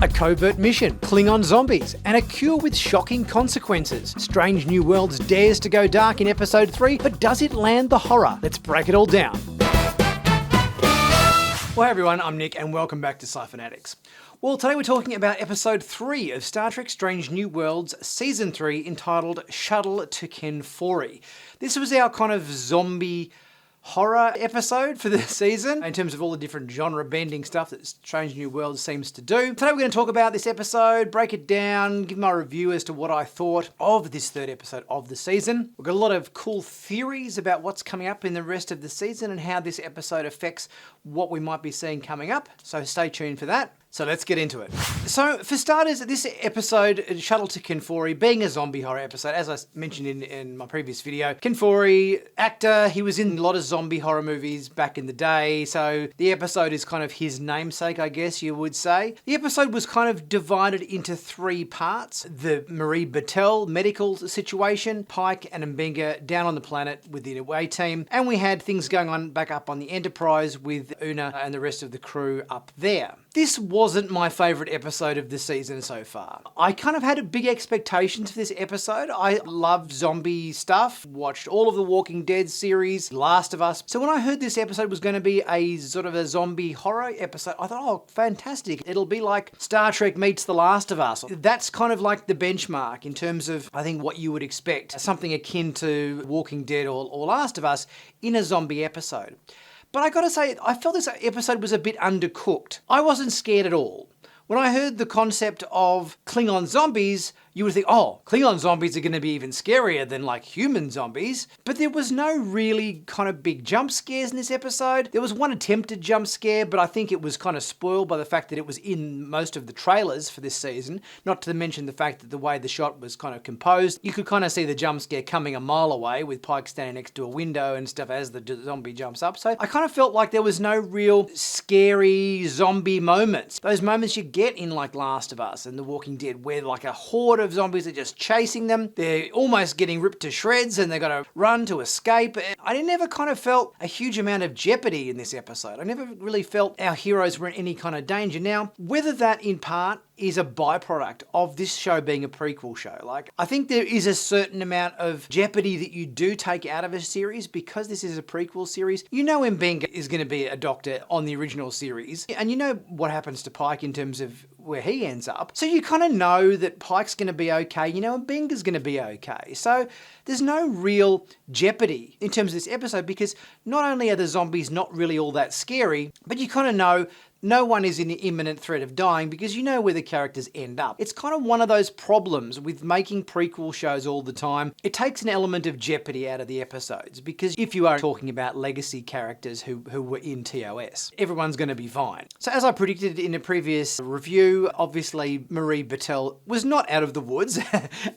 A covert mission, Klingon zombies, and a cure with shocking consequences. Strange New Worlds dares to go dark in episode 3, but does it land the horror? Let's break it all down. Well, hey everyone, I'm Nick and welcome back to Sci-Finatics. Well, today we're talking about episode 3 of Star Trek Strange New Worlds season 3 entitled Shuttle to Kenfori. This was our kind of zombie horror episode for the season in terms of all the different genre bending stuff that Strange New Worlds seems to do. Today we're going to talk about this episode, break it down, give my review as to what I thought of this third episode of the season. We've got a lot of cool theories about what's coming up in the rest of the season and how this episode affects what we might be seeing coming up, so stay tuned for that. So let's get into it. So for starters, this episode, Shuttle to Kenfori, being a zombie horror episode, as I mentioned in my previous video, Kenfori, actor, he was in a lot of zombie horror movies back in the day, so the episode is kind of his namesake, I guess you would say. The episode was kind of divided into 3 parts. The Marie Battels medical situation, Pike and Mbenga down on the planet with the away team, and we had things going on back up on the Enterprise with Una and the rest of the crew up there. This wasn't my favourite episode of the season so far. I kind of had big expectations for this episode. I loved zombie stuff, watched all of the Walking Dead series, Last of Us. So when I heard this episode was going to be a sort of a zombie horror episode, I thought, oh, fantastic. It'll be like Star Trek meets The Last of Us. That's kind of like the benchmark in terms of, I think, what you would expect. Something akin to Walking Dead or Last of Us in a zombie episode. But I gotta say, I felt this episode was a bit undercooked. I wasn't scared at all. When I heard the concept of Klingon zombies, you would think, oh, Klingon zombies are going to be even scarier than like human zombies. But there was no really kind of big jump scares in this episode. There was one attempted jump scare, but I think it was kind of spoiled by the fact that it was in most of the trailers for this season. Not to mention the fact that the way the shot was kind of composed, you could kind of see the jump scare coming a mile away with Pike standing next to a window and stuff as the zombie jumps up. So I kind of felt like there was no real scary zombie moments. Those moments you get in like Last of Us and The Walking Dead where like a horde of zombies are just chasing them. They're almost getting ripped to shreds and they've got to run to escape. I never kind of felt a huge amount of jeopardy in this episode. I never really felt our heroes were in any kind of danger. Now, whether that in part is a byproduct of this show being a prequel show. Like, I think there is a certain amount of jeopardy that you do take out of a series because this is a prequel series. You know Mbenga is going to be a doctor on the original series, and you know what happens to Pike in terms of where he ends up. So you kind of know that Pike's going to be okay, you know, and Mbenga's going to be okay. So there's no real jeopardy in terms of this episode because not only are the zombies not really all that scary, but you kind of know no one is in imminent threat of dying because you know where the characters end up. It's kind of one of those problems with making prequel shows all the time. It takes an element of jeopardy out of the episodes because if you are talking about legacy characters who were in TOS, everyone's going to be fine. So as I predicted in a previous review, obviously Marie Battels was not out of the woods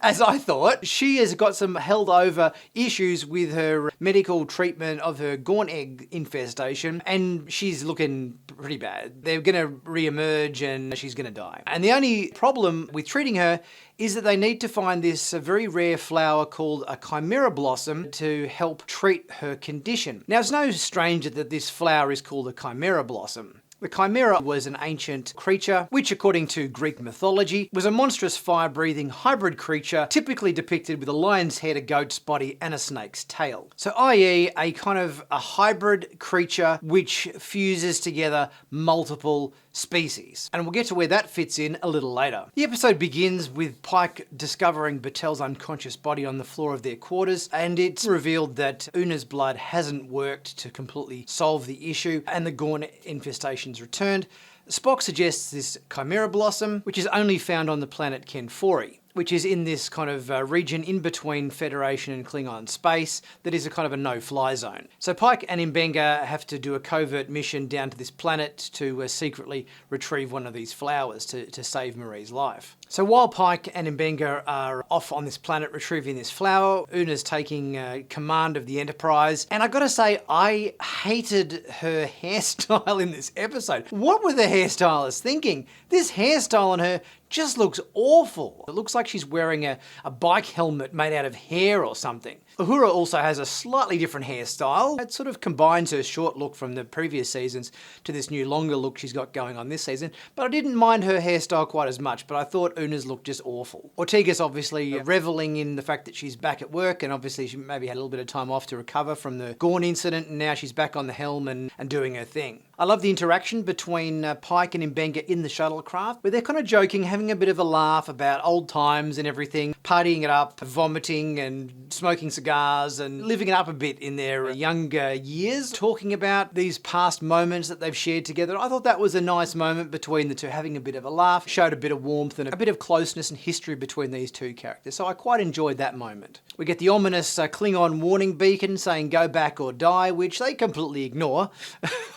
as I thought. She has got some held over issues with her medical treatment of her Gorn egg infestation and she's looking pretty bad. They're going to re-emerge and she's going to die. And the only problem with treating her is that they need to find this very rare flower called a Chimera Blossom to help treat her condition. Now, it's no stranger that this flower is called a Chimera Blossom. The Chimera was an ancient creature, which according to Greek mythology, was a monstrous fire-breathing hybrid creature typically depicted with a lion's head, a goat's body, and a snake's tail. So i.e. a kind of a hybrid creature which fuses together multiple species. And we'll get to where that fits in a little later. The episode begins with Pike discovering Battels' unconscious body on the floor of their quarters, and it's revealed that Una's blood hasn't worked to completely solve the issue, and the Gorn infestation's returned. Spock suggests this Chimera Blossom, which is only found on the planet Kenfori, which is in this kind of region in between Federation and Klingon space that is a kind of a no-fly zone. So Pike and Mbenga have to do a covert mission down to this planet to secretly retrieve one of these flowers to save Marie's life. So while Pike and Mbenga are off on this planet retrieving this flower, Una's taking command of the Enterprise. And I gotta say, I hated her hairstyle in this episode. What were the hairstylists thinking? This hairstyle on her just looks awful. It looks like like she's wearing a bike helmet made out of hair or something. Uhura also has a slightly different hairstyle. It sort of combines her short look from the previous seasons to this new longer look she's got going on this season, but I didn't mind her hairstyle quite as much, but I thought Una's looked just awful. Ortegas obviously reveling in the fact that she's back at work, and obviously she maybe had a little bit of time off to recover from the Gorn incident, and now she's back on the helm and doing her thing. I love the interaction between Pike and Mbenga in the shuttlecraft, where they're kind of joking, having a bit of a laugh about old times and everything, partying it up, vomiting and smoking cigars and living it up a bit in their younger years, talking about these past moments that they've shared together. I thought that was a nice moment between the two, having a bit of a laugh, showed a bit of warmth and a bit of closeness and history between these two characters. So I quite enjoyed that moment. We get the ominous Klingon warning beacon saying go back or die, which they completely ignore,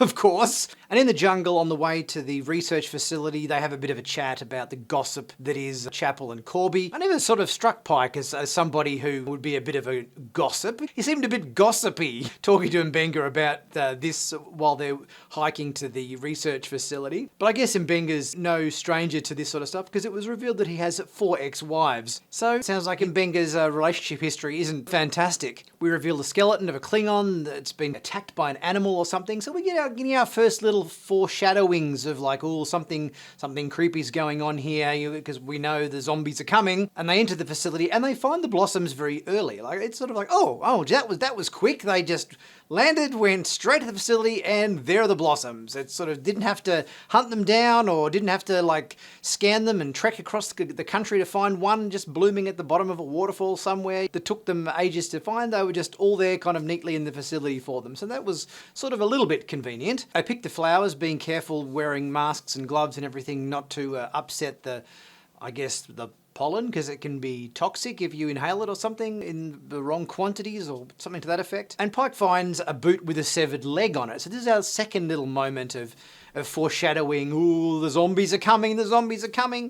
of course. And in the jungle on the way to the research facility, they have a bit of a chat about the gossip that is Chapel and Corby. I never sort of struck Pike as somebody who would be a bit of a gossip. He seemed a bit gossipy talking to Mbenga about this while they're hiking to the research facility. But I guess Mbenga's no stranger to this sort of stuff because it was revealed that he has 4 ex-wives. So it sounds like Mbenga's relationship history isn't fantastic. We reveal the skeleton of a Klingon that's been attacked by an animal or something. So we get our first little foreshadowings of like, oh, something creepy's going on here because we know the zombies are coming. And they enter the facility and they find the blossoms very early. Like it's sort of like, oh, that was quick. They just landed, went straight to the facility, and there are the blossoms. It sort of didn't have to hunt them down or didn't have to like scan them and trek across the country to find one just blooming at the bottom of a waterfall somewhere that took them ages to find. They were just all there kind of neatly in the facility for them. So that was sort of a little bit convenient. I picked the flowers, being careful, wearing masks and gloves and everything not to upset the pollen, because it can be toxic if you inhale it or something in the wrong quantities or something to that effect. And Pike finds a boot with a severed leg on it. So this is our second little moment of foreshadowing, ooh, the zombies are coming.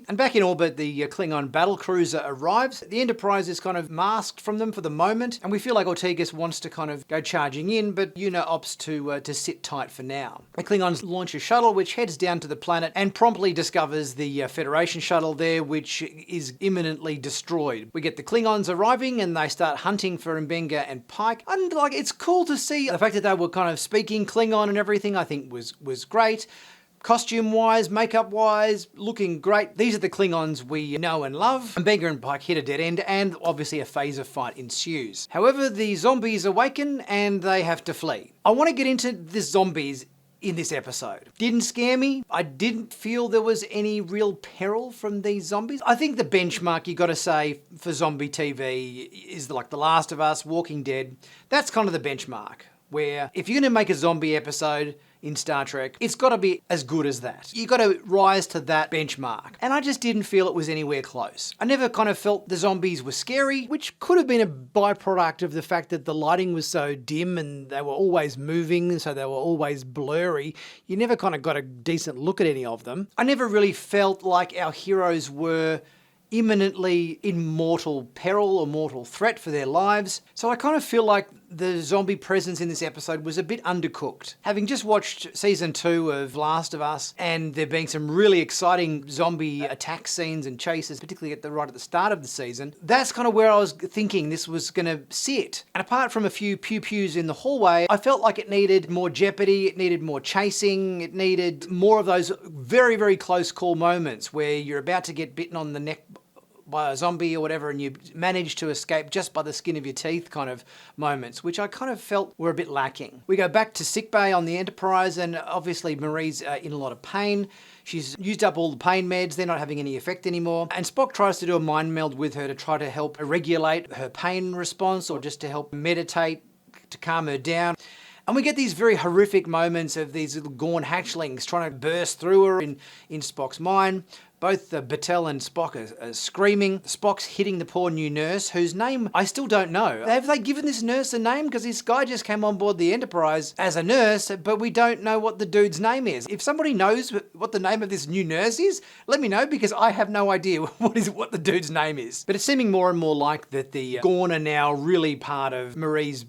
And back in orbit, the Klingon battle cruiser arrives. The Enterprise is kind of masked from them for the moment, and we feel like Ortegas wants to kind of go charging in, but Una opts to sit tight for now. The Klingons launch a shuttle, which heads down to the planet and promptly discovers the Federation shuttle there, which is imminently destroyed. We get the Klingons arriving, and they start hunting for Mbenga and Pike. And like, it's cool to see the fact that they were kind of speaking Klingon and everything, I think was great. Costume-wise, makeup-wise, looking great. These are the Klingons we know and love. Mbenga and Pike hit a dead end, and obviously a phaser fight ensues. However, the zombies awaken, and they have to flee. I want to get into the zombies in this episode. Didn't scare me. I didn't feel there was any real peril from these zombies. I think the benchmark you got to say for zombie TV is like The Last of Us, Walking Dead. That's kind of the benchmark, where if you're going to make a zombie episode in Star Trek, it's got to be as good as that. You got to rise to that benchmark. And I just didn't feel it was anywhere close. I never kind of felt the zombies were scary, which could have been a byproduct of the fact that the lighting was so dim and they were always moving, so they were always blurry. You never kind of got a decent look at any of them. I never really felt like our heroes were imminently in mortal peril or mortal threat for their lives. So I kind of feel like the zombie presence in this episode was a bit undercooked. Having just watched season 2 of Last of Us, and there being some really exciting zombie attack scenes and chases, particularly right at the start of the season, that's kind of where I was thinking this was going to sit. And apart from a few pew-pews in the hallway, I felt like it needed more jeopardy, it needed more chasing, it needed more of those very, very close call moments where you're about to get bitten on the neck by a zombie or whatever, and you manage to escape just by the skin of your teeth kind of moments, which I kind of felt were a bit lacking. We go back to sickbay on the Enterprise, and obviously Marie's in a lot of pain. She's used up all the pain meds, they're not having any effect anymore. And Spock tries to do a mind meld with her to try to help regulate her pain response, or just to help meditate, to calm her down. And we get these very horrific moments of these little Gorn hatchlings trying to burst through her in Spock's mind. Both Battels and Spock are screaming. Spock's hitting the poor new nurse, whose name I still don't know. Have they given this nurse a name? Because this guy just came on board the Enterprise as a nurse, but we don't know what the dude's name is. If somebody knows what the name of this new nurse is, let me know, because I have no idea what the dude's name is. But it's seeming more and more like that the Gorn are now really part of Marie's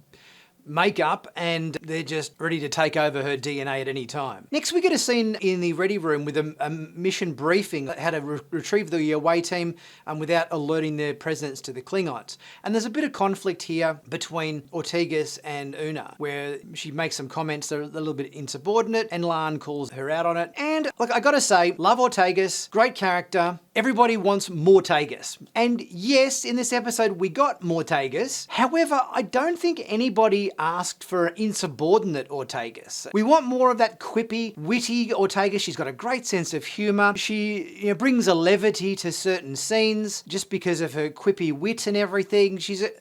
makeup and they're just ready to take over her DNA at any time. Next, we get a scene in the ready room with a mission briefing, how to retrieve the away team without alerting their presence to the Klingons. And there's a bit of conflict here between Ortegas and Una, where she makes some comments that are a little bit insubordinate, and Lan calls her out on it. And look, I gotta say, love Ortegas, great character. Everybody wants more Ortegas. And yes, in this episode we got more Ortegas. However, I don't think anybody asked for an insubordinate Ortegas. We want more of that quippy, witty Ortegas. She's got a great sense of humour. She brings a levity to certain scenes just because of her quippy wit and everything.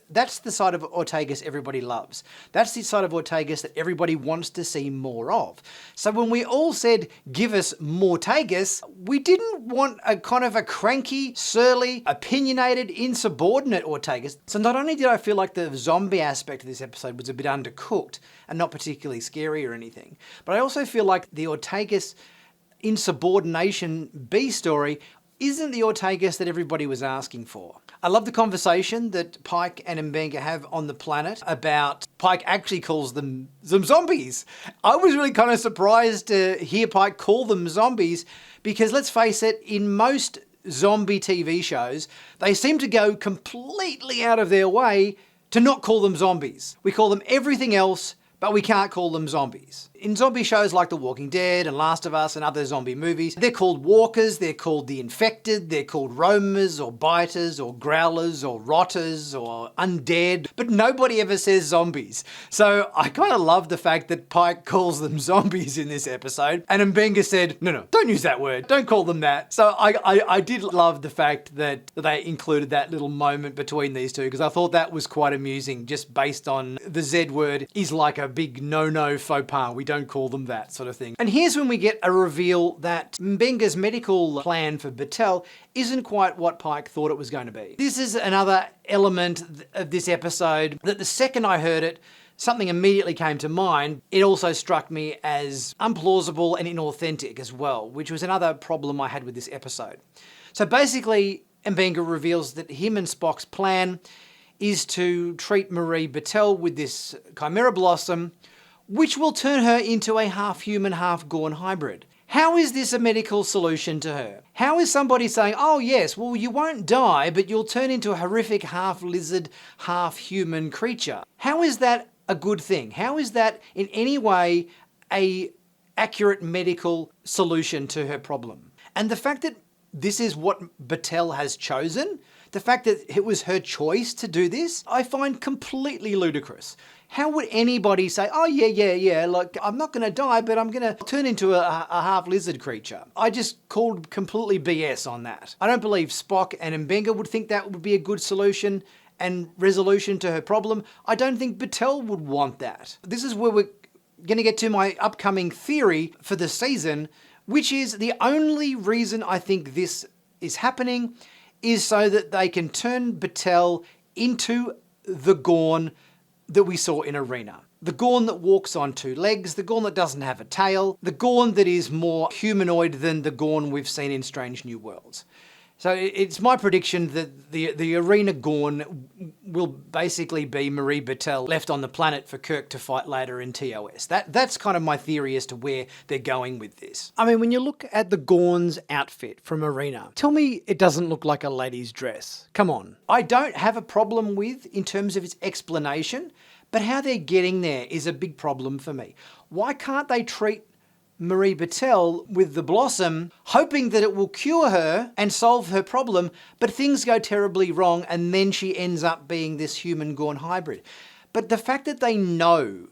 That's the side of Ortegas everybody loves. That's the side of Ortegas that everybody wants to see more of. So when we all said, give us more Ortegas, we didn't want a kind of a cranky, surly, opinionated, insubordinate Ortegas. So not only did I feel like the zombie aspect of this episode was a bit undercooked and not particularly scary or anything, but I also feel like the Ortegas insubordination B story isn't the Ortegas that everybody was asking for. I love the conversation that Pike and Mbenga have on the planet about Pike actually calls them zombies. I was really kind of surprised to hear Pike call them zombies because let's face it, in most zombie TV shows, they seem to go completely out of their way to not call them zombies. We call them everything else, but we can't call them zombies. In zombie shows like The Walking Dead and Last of Us and other zombie movies, they're called walkers, they're called the infected, they're called roamers or biters or growlers or rotters or undead, but nobody ever says zombies. So I kind of love the fact that Pike calls them zombies in this episode, and Mbenga said, no, don't use that word, don't call them that. So I did love the fact that they included that little moment between these two, because I thought that was quite amusing, just based on the Z word is like a big no-no faux pas. We don't call them that sort of thing. And here's when we get a reveal that Mbenga's medical plan for Battels isn't quite what Pike thought it was going to be. This is another element of this episode that the second I heard it, something immediately came to mind. It also struck me as unplausible and inauthentic as well, which was another problem I had with this episode. So basically, Mbenga reveals that him and Spock's plan is to treat Marie Battels with this Chimera Blossom, which will turn her into a half-human, half-Gorn hybrid. How is this a medical solution to her? How is somebody saying, oh yes, well you won't die, but you'll turn into a horrific half-lizard, half-human creature? How is that a good thing? How is that in any way a accurate medical solution to her problem? And the fact that this is what Battels has chosen, the fact that it was her choice to do this, I find completely ludicrous. How would anybody say, oh yeah, like I'm not going to die, but I'm going to turn into a half lizard creature? I just called completely BS on that. I don't believe Spock and Mbenga would think that would be a good solution and resolution to her problem. I don't think Battels would want that. This is where we're going to get to my upcoming theory for the season, which is the only reason I think this is happening is so that they can turn Battels into the Gorn that we saw in Arena. The Gorn that walks on two legs, the Gorn that doesn't have a tail, the Gorn that is more humanoid than the Gorn we've seen in Strange New Worlds. So it's my prediction that the Arena Gorn will basically be Marie Battels left on the planet for Kirk to fight later in TOS. That's kind of my theory as to where they're going with this. I mean, when you look at the Gorn's outfit from Arena, tell me it doesn't look like a lady's dress. Come on. I don't have a problem with in terms of its explanation, but how they're getting there is a big problem for me. Why can't they treat Marie Battels with the Blossom, hoping that it will cure her and solve her problem, but things go terribly wrong and then she ends up being this human Gorn hybrid. But the fact that they know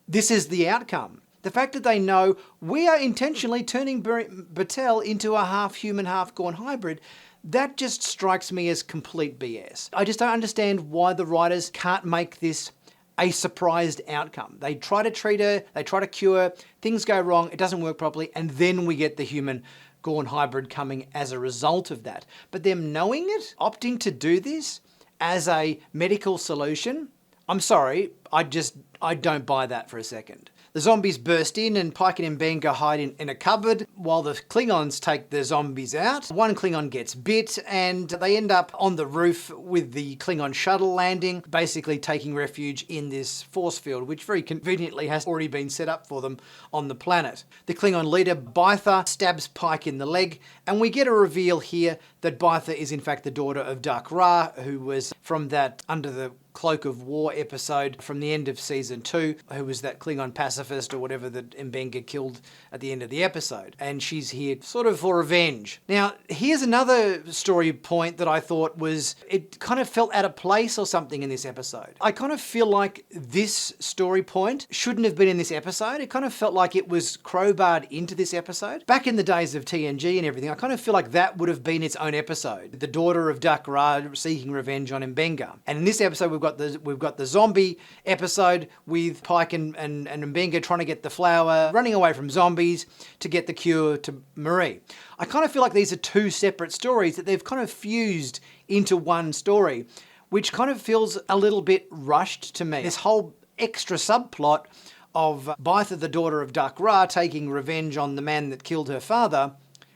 this is the outcome, the fact that they know we are intentionally turning Battels into a half-human, half-Gorn hybrid, that just strikes me as complete BS. I just don't understand why the writers can't make this a surprised outcome. They try to treat her, they try to cure her, things go wrong, it doesn't work properly, and then we get the human Gorn hybrid coming as a result of that. But them knowing it, opting to do this as a medical solution, I'm sorry, I don't buy that for a second. The zombies burst in and Pike and Mbenga hide in a cupboard while the Klingons take the zombies out. One Klingon gets bit and they end up on the roof with the Klingon shuttle landing, basically taking refuge in this force field, which very conveniently has already been set up for them on the planet. The Klingon leader, Baitha, stabs Pike in the leg, and we get a reveal here that Baitha is in fact the daughter of Dak Ra, who was from that Under the Cloak of War episode from the end of season 2, who was that Klingon pacifist or whatever that Mbenga killed at the end of the episode. And she's here sort of for revenge. Now, here's another story point that I thought was, it kind of felt out of place or something in this episode. I kind of feel like this story point shouldn't have been in this episode. It kind of felt like it was crowbarred into this episode. Back in the days of TNG and everything, I kind of feel like that would have been its own episode. The daughter of Dak Ra seeking revenge on Mbenga. And in this episode, we've got the zombie episode with Pike and Mbenga trying to get the flower, running away from zombies to get the cure to Marie. I kind of feel like these are two separate stories that they've kind of fused into one story, which kind of feels a little bit rushed to me. This whole extra subplot of Baitha, the daughter of Dak Ra, taking revenge on the man that killed her father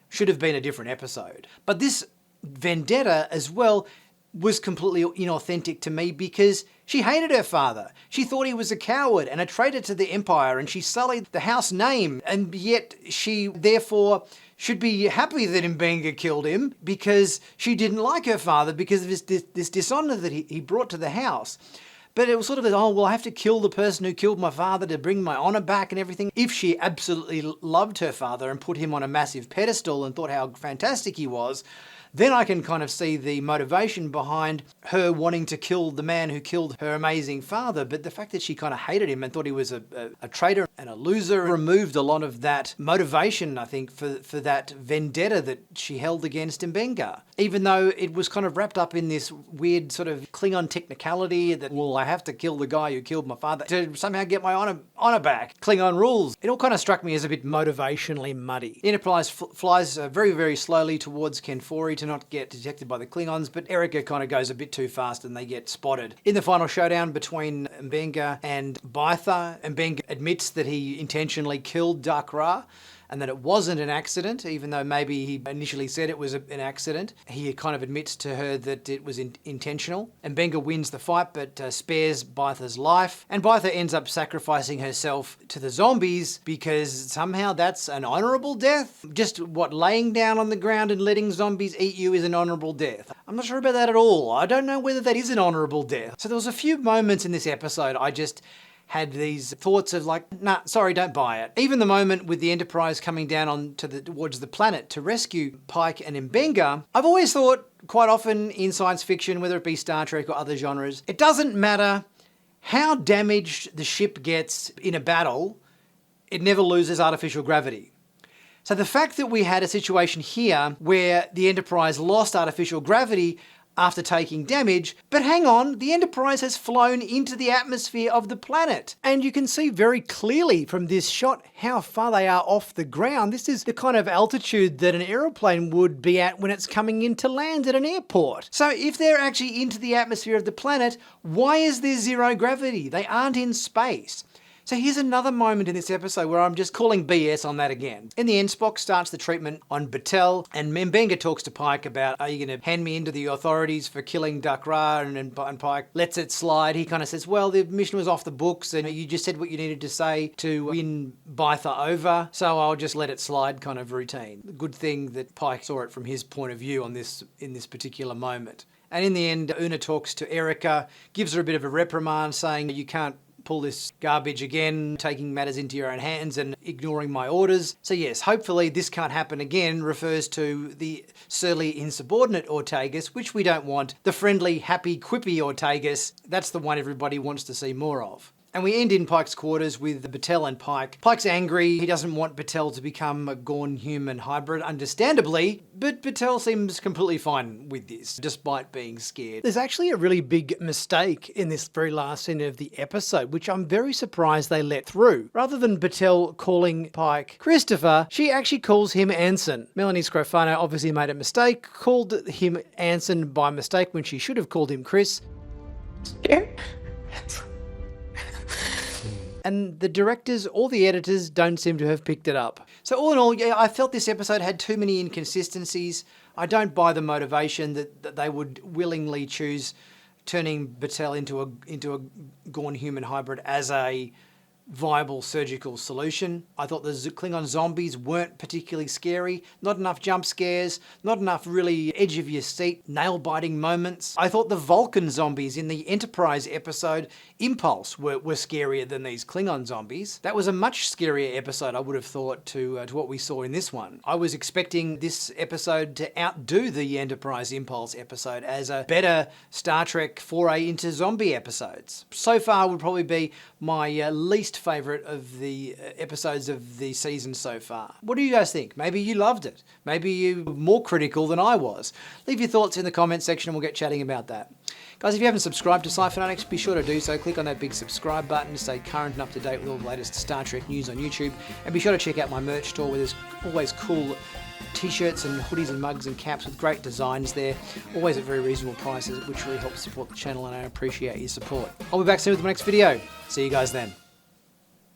should have been a different episode. But this vendetta as well was completely inauthentic to me because she hated her father. She thought he was a coward and a traitor to the Empire, and she sullied the house name, and yet she therefore should be happy that Mbenga killed him because she didn't like her father because of this dishonour that he brought to the house. But it was sort of, oh, well, I have to kill the person who killed my father to bring my honour back and everything. If she absolutely loved her father and put him on a massive pedestal and thought how fantastic he was, then I can kind of see the motivation behind her wanting to kill the man who killed her amazing father. But the fact that she kind of hated him and thought he was a traitor and a loser removed a lot of that motivation, I think, for that vendetta that she held against Mbenga. Even though it was kind of wrapped up in this weird sort of Klingon technicality that, well, I have to kill the guy who killed my father to somehow get my honour back. Klingon rules. It all kind of struck me as a bit motivationally muddy. The Enterprise flies very, very slowly towards Kenfori to not get detected by the Klingons, but Erica kind of goes a bit too fast and they get spotted. In the final showdown between Mbenga and Baitha, Mbenga admits that he intentionally killed Dak Ra and that it wasn't an accident, even though maybe he initially said it was an accident. He kind of admits to her that it was intentional. Mbenga wins the fight but spares Baitha's life, and Baitha ends up sacrificing herself to the zombies because somehow that's an honourable death. Just what, laying down on the ground and letting zombies eat you is an honourable death? I'm not sure about that at all. I don't know whether that is an honourable death. So there was a few moments in this episode I just had these thoughts of like, nah, sorry, don't buy it. Even the moment with the Enterprise coming down towards the planet to rescue Pike and Mbenga, I've always thought quite often in science fiction, whether it be Star Trek or other genres, it doesn't matter how damaged the ship gets in a battle, it never loses artificial gravity. So the fact that we had a situation here where the Enterprise lost artificial gravity after taking damage, but hang on, the Enterprise has flown into the atmosphere of the planet. And you can see very clearly from this shot how far they are off the ground. This is the kind of altitude that an aeroplane would be at when it's coming in to land at an airport. So if they're actually into the atmosphere of the planet, why is there zero gravity? They aren't in space. So here's another moment in this episode where I'm just calling BS on that again. In the end, Spock starts the treatment on Battels, and Mbenga talks to Pike about, are you going to hand me into the authorities for killing Dak Ra? And Pike lets it slide. He kind of says, well, the mission was off the books and you just said what you needed to say to win Baitha over, so I'll just let it slide kind of routine. Good thing that Pike saw it from his point of view in this particular moment. And in the end, Una talks to Erica, gives her a bit of a reprimand saying, you can't pull this garbage again, taking matters into your own hands and ignoring my orders. So yes, hopefully this can't happen again refers to the surly insubordinate Ortegas, which we don't want. The friendly, happy, quippy Ortegas, that's the one everybody wants to see more of. And we end in Pike's quarters with Battels and Pike. Pike's angry. He doesn't want Battels to become a Gorn-human hybrid, understandably, but Battels seems completely fine with this, despite being scared. There's actually a really big mistake in this very last scene of the episode, which I'm very surprised they let through. Rather than Battels calling Pike Christopher, she actually calls him Anson. Melanie Scrofano obviously made a mistake, called him Anson by mistake when she should have called him Chris. Yeah. and the directors or the editors don't seem to have picked it up. So all in all, yeah, I felt this episode had too many inconsistencies. I don't buy the motivation that they would willingly choose turning Battelle into a Gorn human hybrid as a viable surgical solution. I thought the Klingon zombies weren't particularly scary, not enough jump scares, not enough really edge of your seat, nail-biting moments. I thought the Vulcan zombies in the Enterprise episode Impulse were scarier than these Klingon zombies. That was a much scarier episode, I would have thought, to what we saw in this one. I was expecting this episode to outdo the Enterprise Impulse episode as a better Star Trek foray into zombie episodes. So far would probably be my least favourite of the episodes of the season so far. What do you guys think? Maybe you loved it. Maybe you were more critical than I was. Leave your thoughts in the comment section and we'll get chatting about that. Guys, if you haven't subscribed to Sci-Finatics, be sure to do so. Click on that big subscribe button to stay current and up to date with all the latest Star Trek news on YouTube. And be sure to check out my merch store where there's always cool t-shirts and hoodies and mugs and caps with great designs there, always at very reasonable prices, which really helps support the channel, and I appreciate your support. I'll be back soon with my next video. See you guys then.